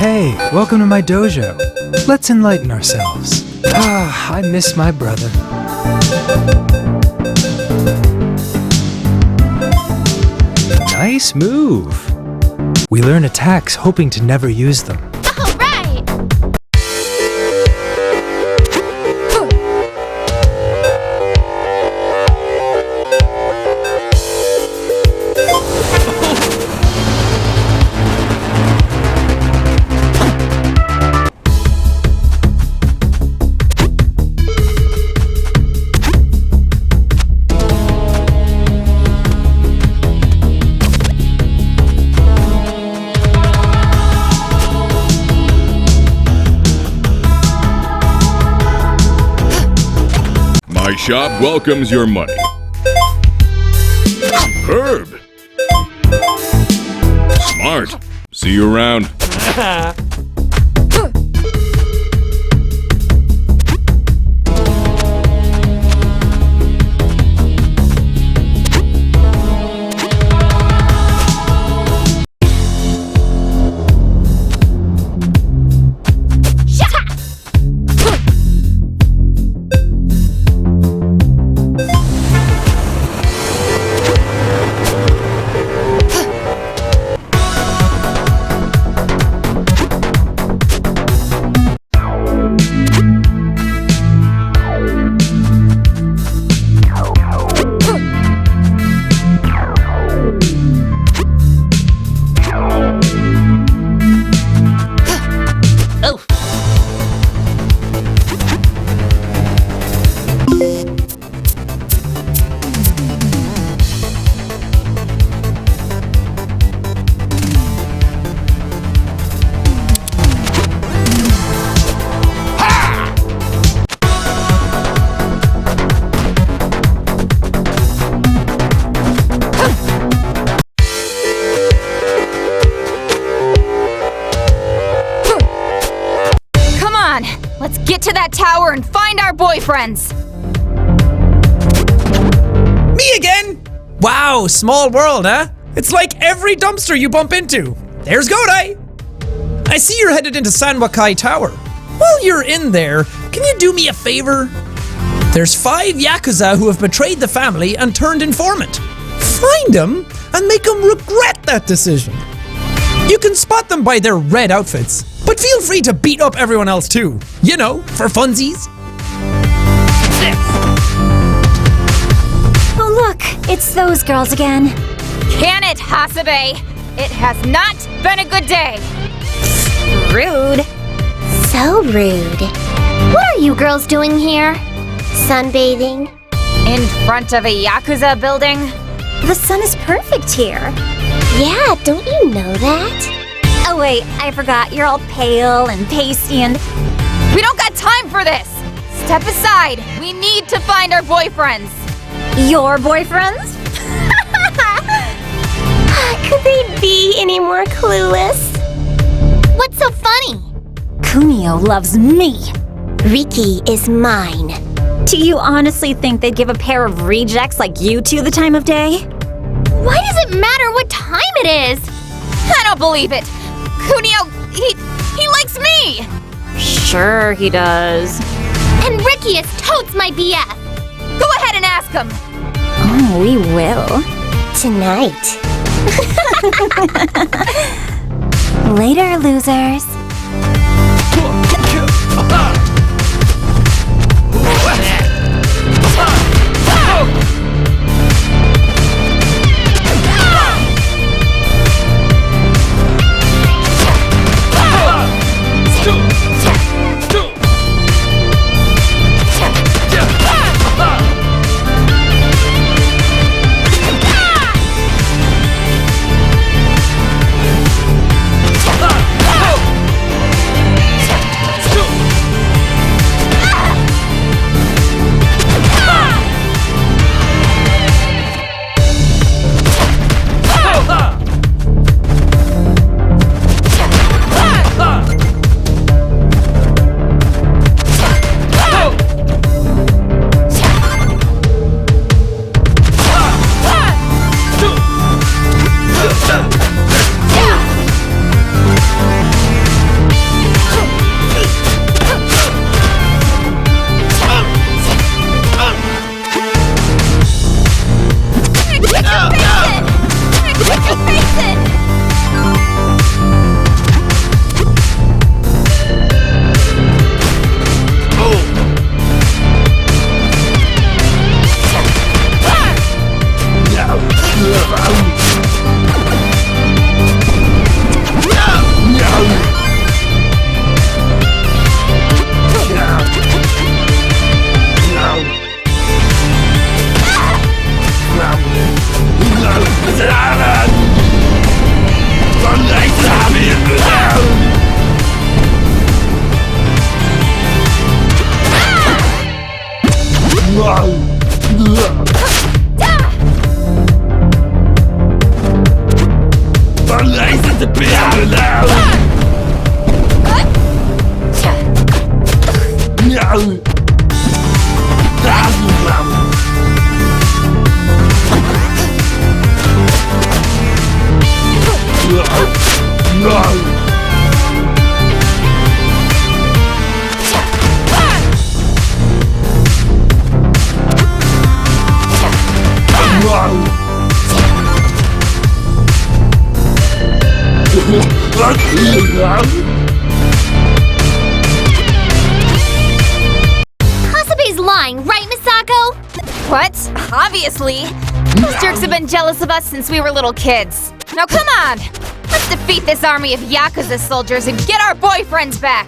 Hey, welcome to my dojo. Let's enlighten ourselves. I miss my brother. Nice move. We learn attacks hoping to never use them. All right. My shop welcomes your money. Herb. Smart. See you around. Let's get to that tower and find our boyfriends! Me again? Wow, small world, huh? It's like every dumpster you bump into. There's Godai! I see you're headed into Sankawai Tower. While you're in there, can you do me a favor? There's 5 Yakuza who have betrayed the family and turned informant. Find them and make them regret that decision. You can spot them by their red outfits, but feel free to beat up everyone else too. You know, for funsies. Oh look, it's those girls again. Can it, Hasabe? It has not been a good day. Rude. So rude. What are you girls doing here? Sunbathing? In front of a Yakuza building? The sun is perfect here. Yeah, don't you know that? Oh wait, I forgot. You're all pale and pasty and... We don't got time for this! Step aside. We need to find our boyfriends. Your boyfriends? Could they be any more clueless? What's so funny? Kunio loves me. Riki is mine. Do you honestly think they'd give a pair of rejects like you two the time of day? Why does it matter what time it is? I don't believe it. Kunio, he likes me! Sure he does. And Riki is totes my BF. Go ahead and ask him. Oh, we will. Tonight. Later, losers. Kasabe's lying, right, Misako? What? Obviously. Those jerks have been jealous of us since we were little kids. Now come on! Let's defeat this army of Yakuza soldiers and get our boyfriends back!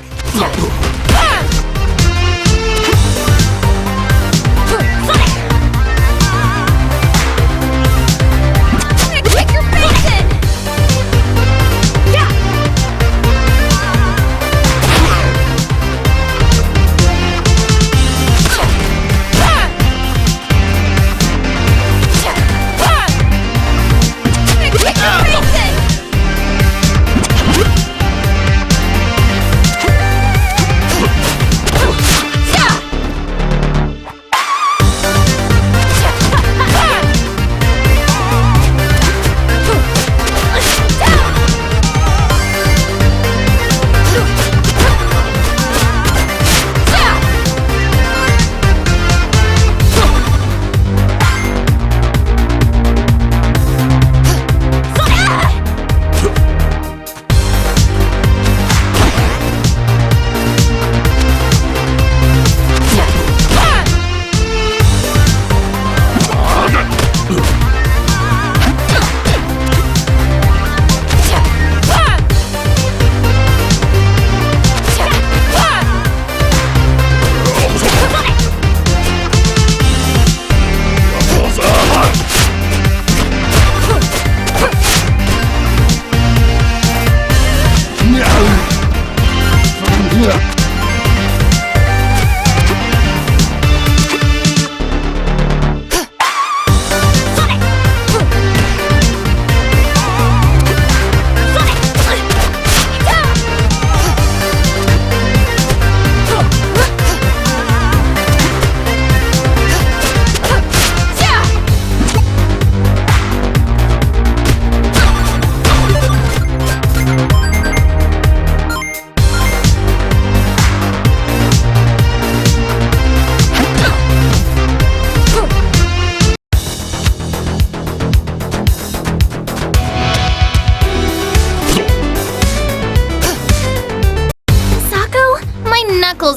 Kick your face in!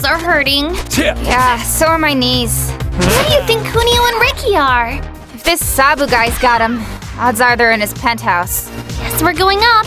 Are hurting. Yeah, so are my knees. What do you think Kunio and Riki are? If this Sabu guy's got him, odds are they're in his penthouse. Guess we're going up.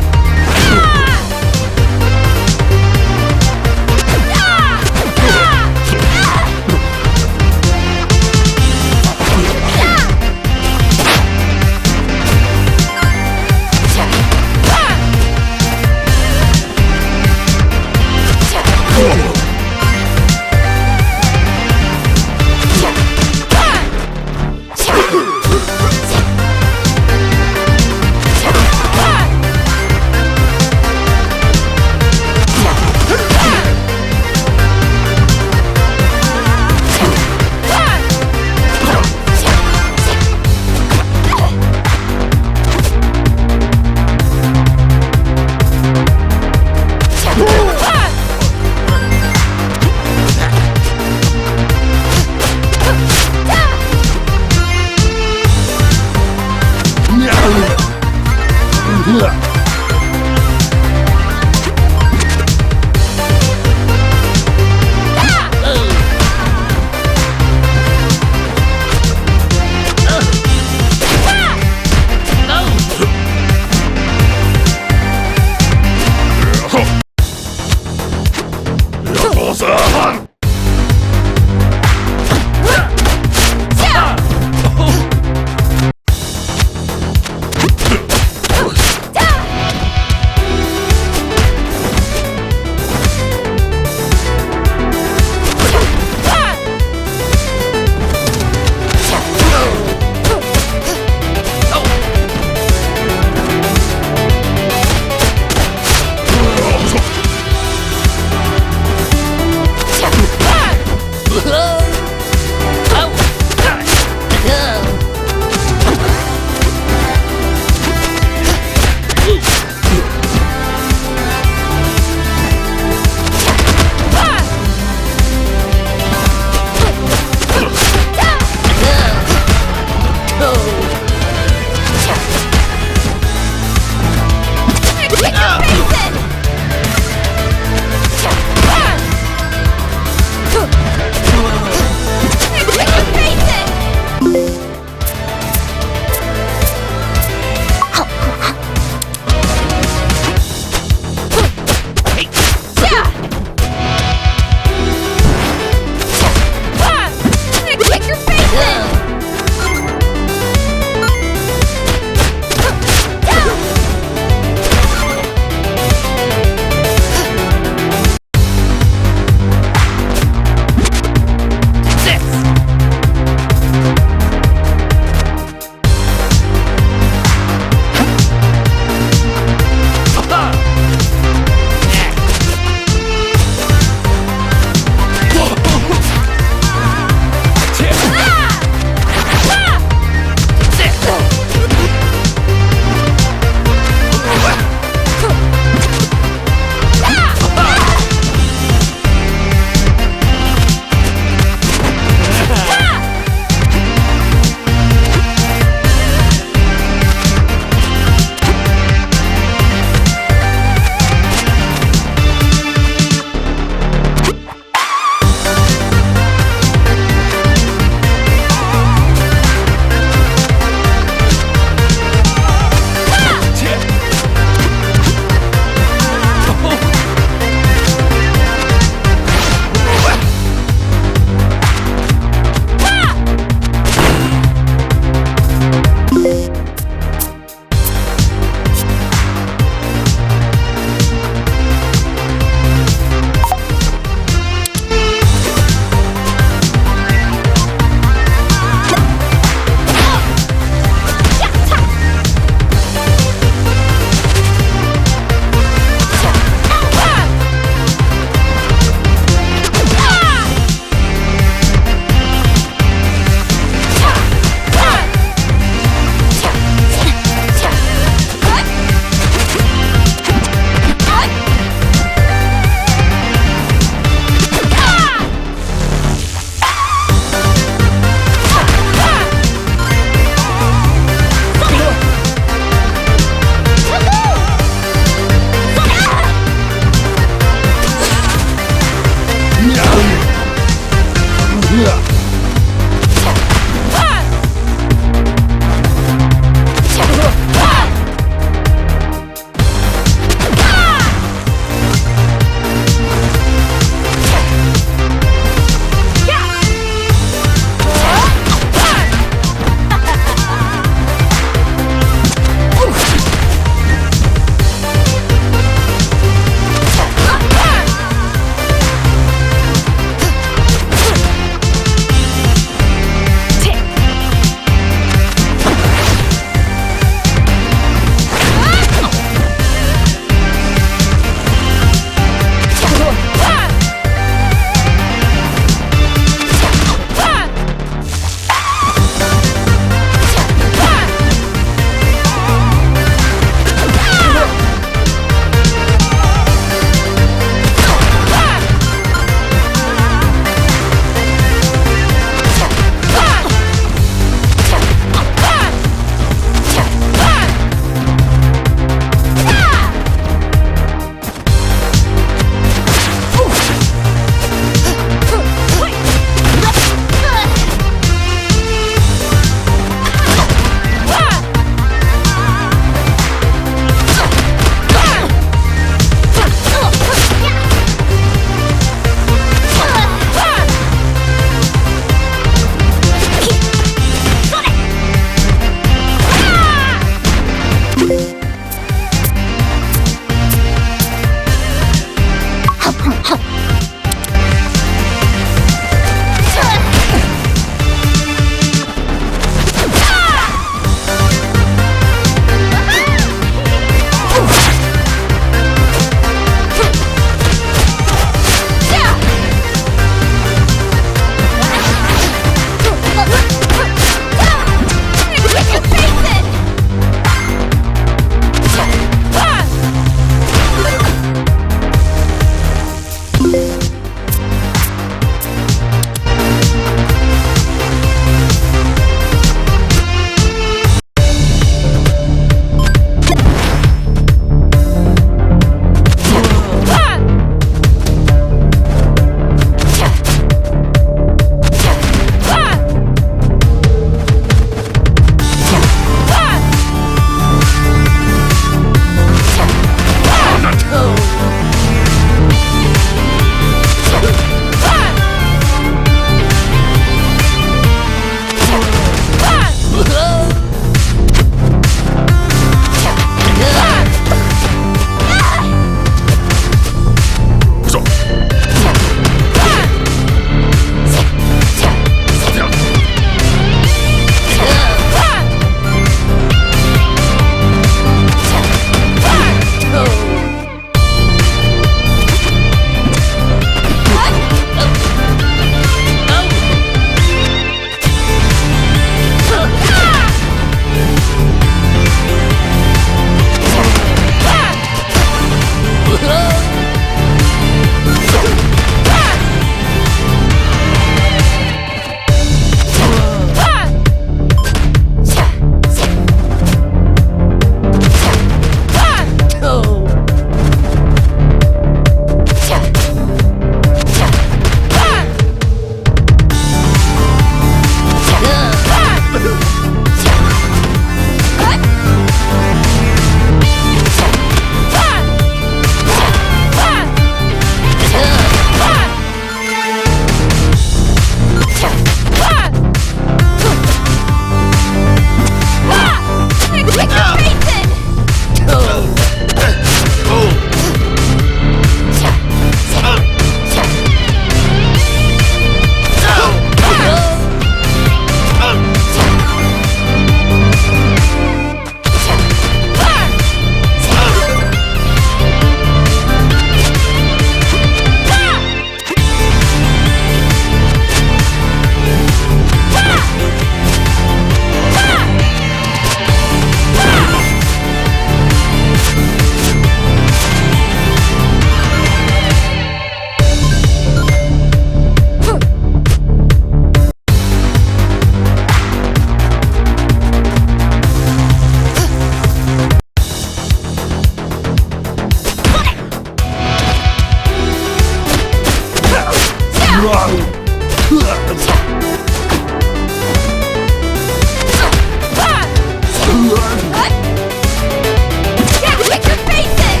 Kick your face in!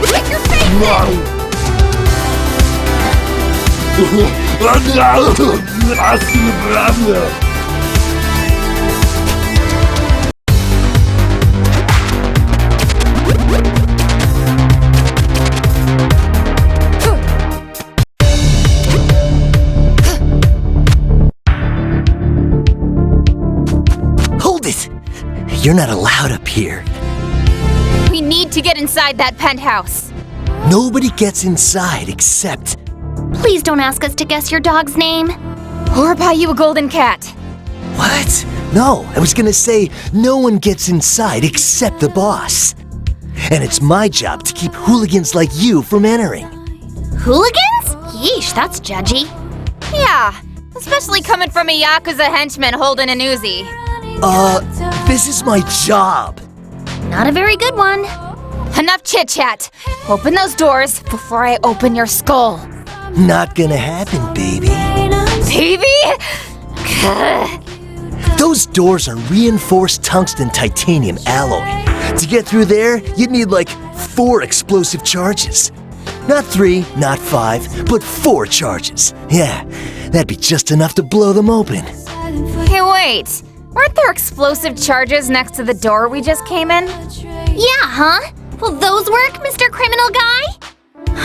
Kick your face in! Hold it! You're not allowed up here. We need to get inside that penthouse. Nobody gets inside except... Please don't ask us to guess your dog's name. Or buy you a golden cat. What? No, I was gonna say no one gets inside except the boss. And it's my job to keep hooligans like you from entering. Hooligans? Yeesh, that's judgy. Yeah, especially coming from a Yakuza henchman holding an Uzi. This is my job. Not a very good one. Enough chit-chat. Open those doors before I open your skull. Not gonna happen, baby. Baby? Those doors are reinforced tungsten titanium alloy. To get through there, you'd need like 4 explosive charges. Not 3, not 5, but 4 charges. Yeah, that'd be just enough to blow them open. Hey, wait. Weren't there explosive charges next to the door we just came in? Yeah, huh? Will those work, Mr. Criminal Guy?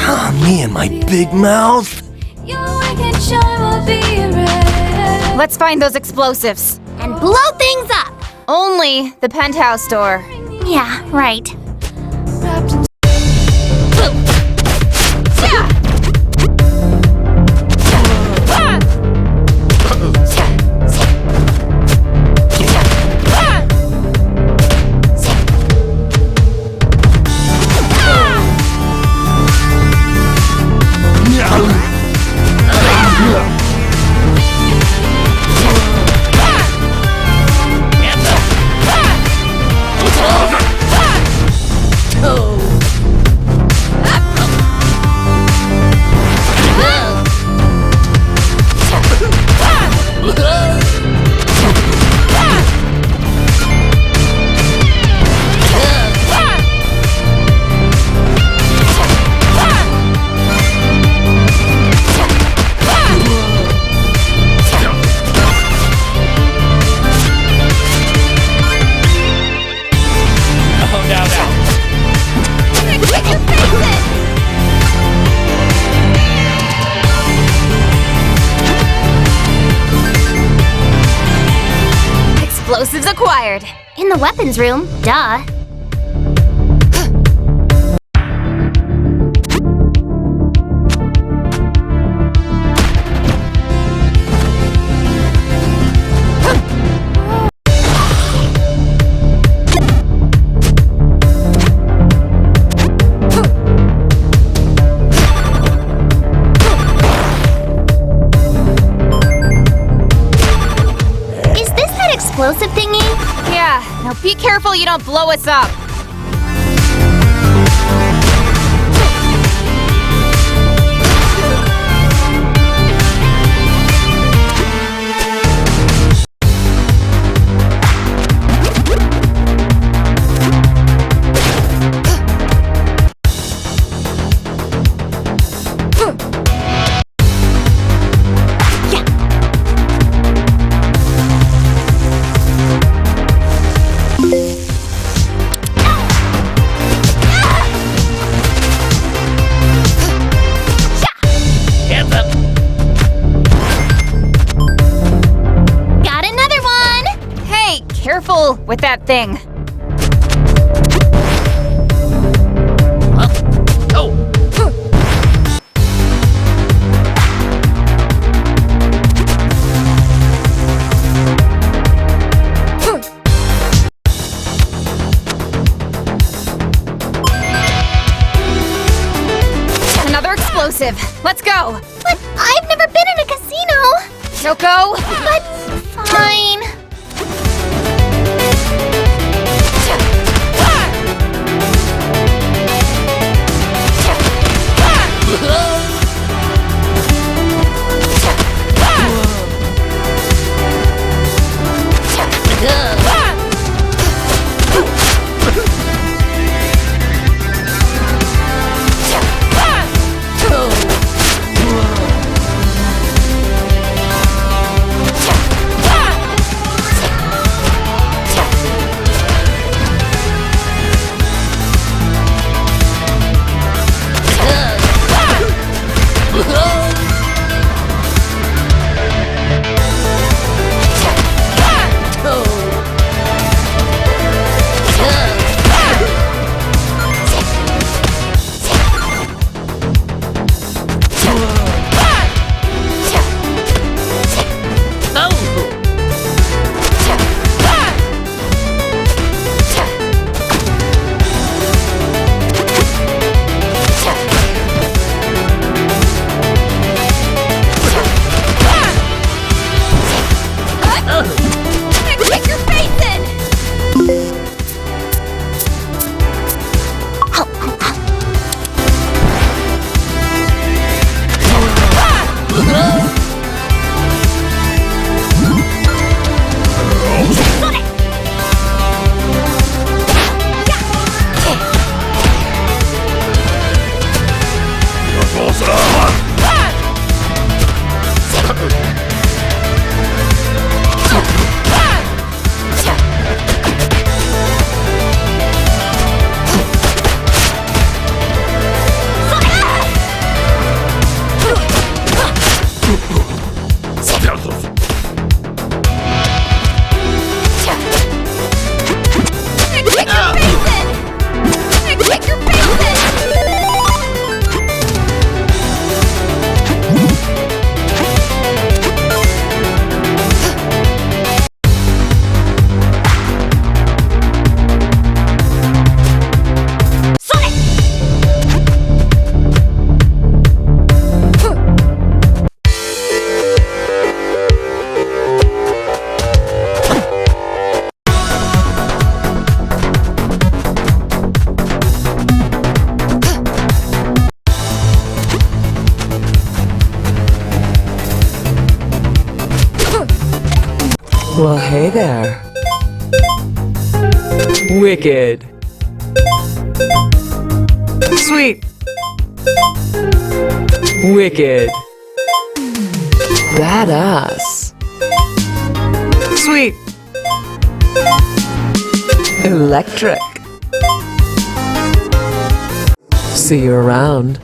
Oh, me and my big mouth. Let's find those explosives. And blow things up. Only the penthouse door. Yeah, right. Explosives acquired. In the weapons room, duh. Explosive thingy? Yeah, now be careful you don't blow us up. Careful with that thing. Another explosive. Let's go. But I've never been in a casino. Kyoko? But fine. Hey there. Wicked. Sweet. Wicked. Badass. Sweet. Electric. See you around.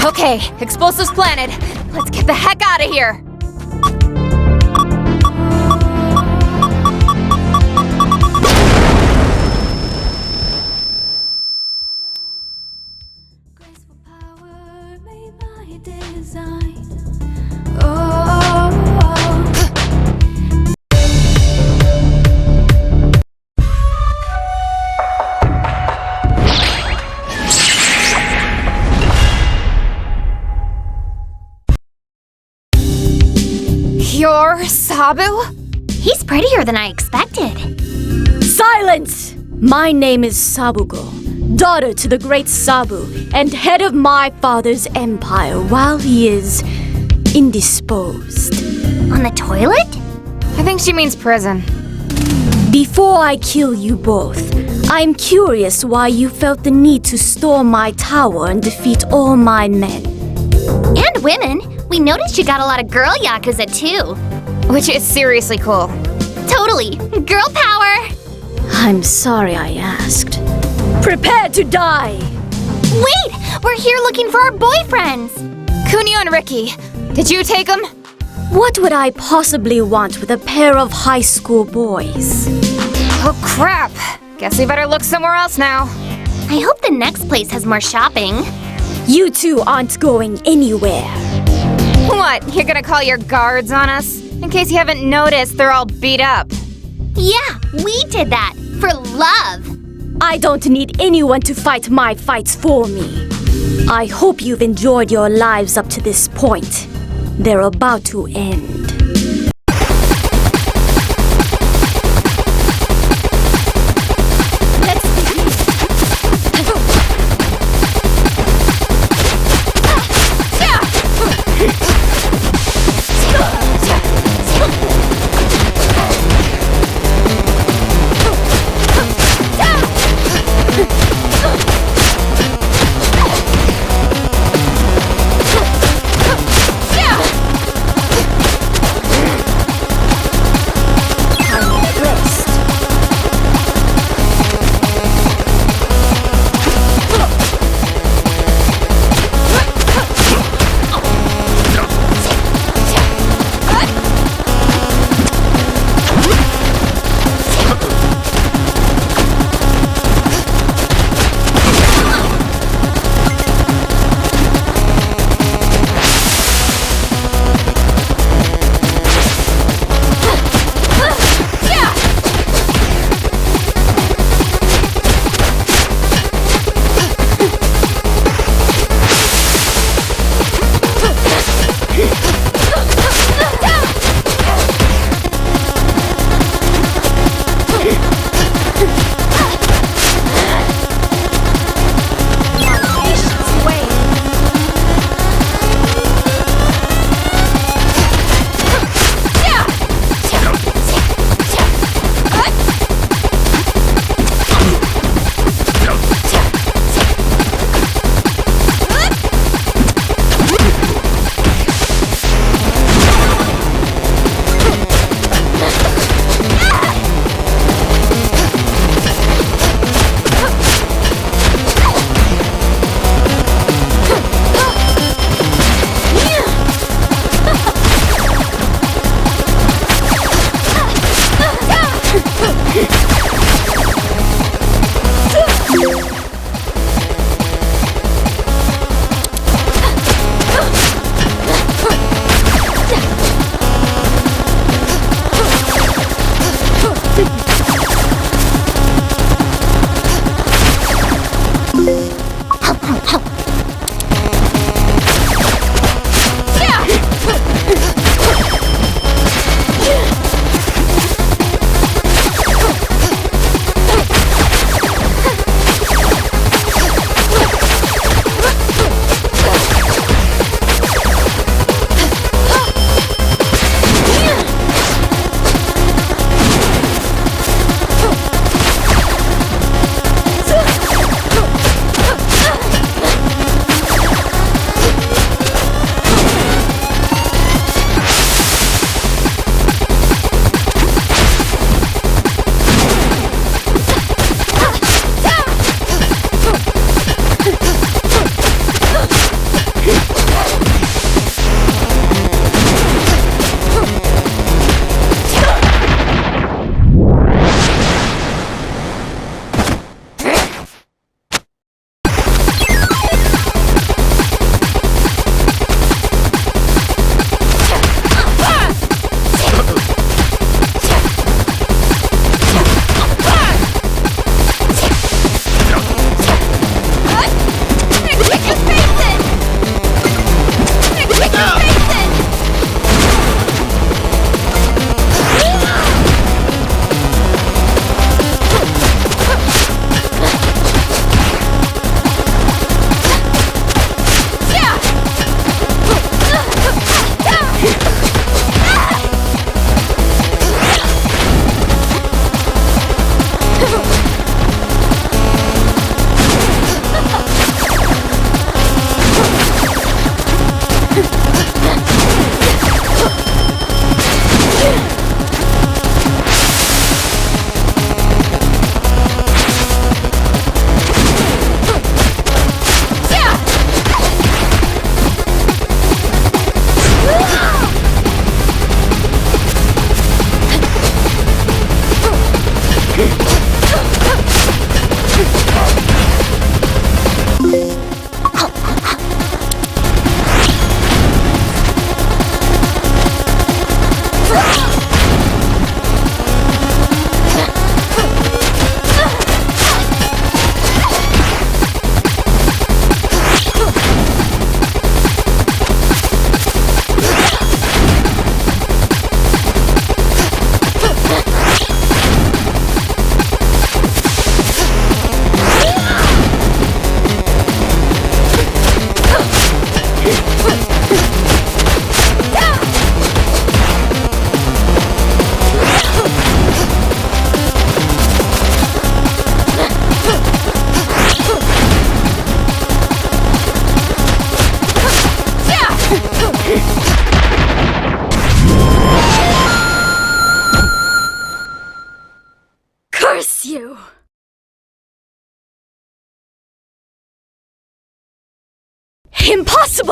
Okay, explosives planted. Let's get the heck out of here. You're Sabu? He's prettier than I expected. Silence! My name is Sabuko, daughter to the great Sabu, and head of my father's empire while he is indisposed. On the toilet? I think she means prison. Before I kill you both, I'm curious why you felt the need to storm my tower and defeat all my men. And women. We noticed you got a lot of girl Yakuza too. Which is seriously cool. Totally. Girl power! I'm sorry I asked. Prepare to die! Wait! We're here looking for our boyfriends! Kunio and Riki, did you take them? What would I possibly want with a pair of high school boys? Oh crap! Guess we better look somewhere else now. I hope the next place has more shopping. You two aren't going anywhere. What, you're gonna call your guards on us? In case you haven't noticed, they're all beat up. Yeah, we did that. For love. I don't need anyone to fight my fights for me. I hope you've enjoyed your lives up to this point. They're about to end.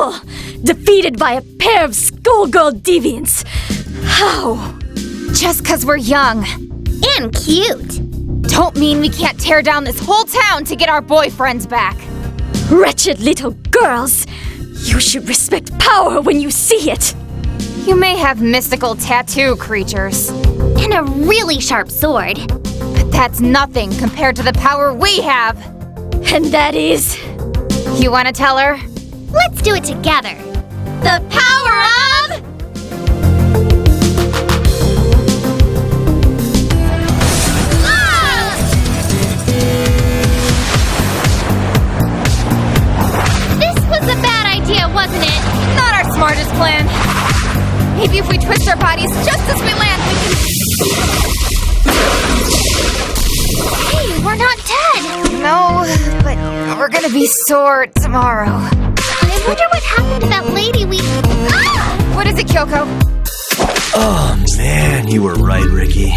fool! Defeated by a pair of schoolgirl deviants. How? Just 'cause we're young. And cute. Don't mean we can't tear down this whole town to get our boyfriends back. Wretched little girls! You should respect power when you see it! You may have mystical tattoo creatures, And a really sharp sword. but that's nothing compared to the power we have. And that is... You want to tell her? Let's do it together. The power of... love! This was a bad idea, wasn't it? Not our smartest plan. Maybe if we twist our bodies just as we land, we can... Hey, we're not dead. No, but we're gonna be sore tomorrow. I wonder what happened to that lady we... Ah! What is it, Kyoko? Oh man, you were right, Riki.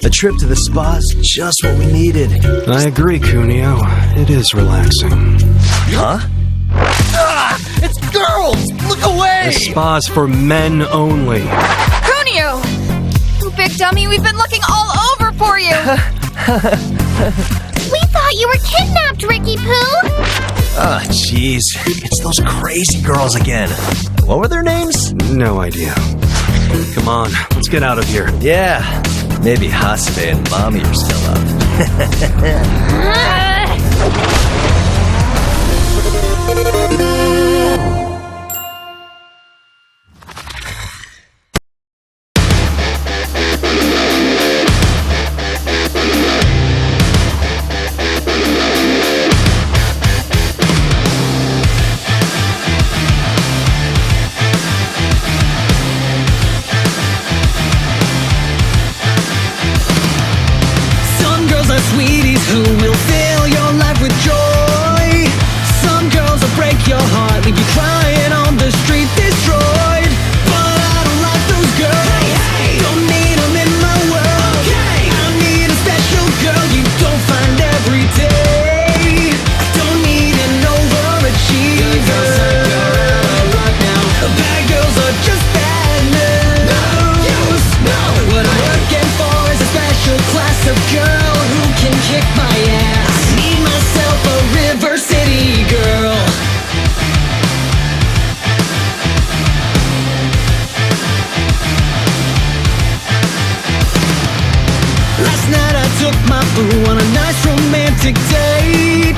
A trip to the spa's just what we needed. I agree, Kunio. It is relaxing. Huh? Ah! It's girls! Look away! The spa's for men only. Kunio! You big dummy, we've been looking all over for you! We thought you were kidnapped, Ricky Poo! Oh, jeez. It's those crazy girls again. What were their names? No idea. Come on, let's get out of here. Yeah. Maybe Hasebe and Mommy are still up. Some girls are sweeties who will fill your life with joy. Some girls will break your heart, leave you crying on the street destroyed. But I don't like those girls. Don't need them in my world. I need a special girl you don't find every day. Don't need an overachiever. Good girls are girl right now. Bad girls are just bad news. No. What I'm looking for is a special class of girl who can kick my ass. I need myself a River City girl. Last night I took my boo on a nice romantic date.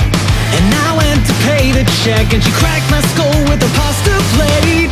And I went to pay the check and she cracked my skull with a pasta plate.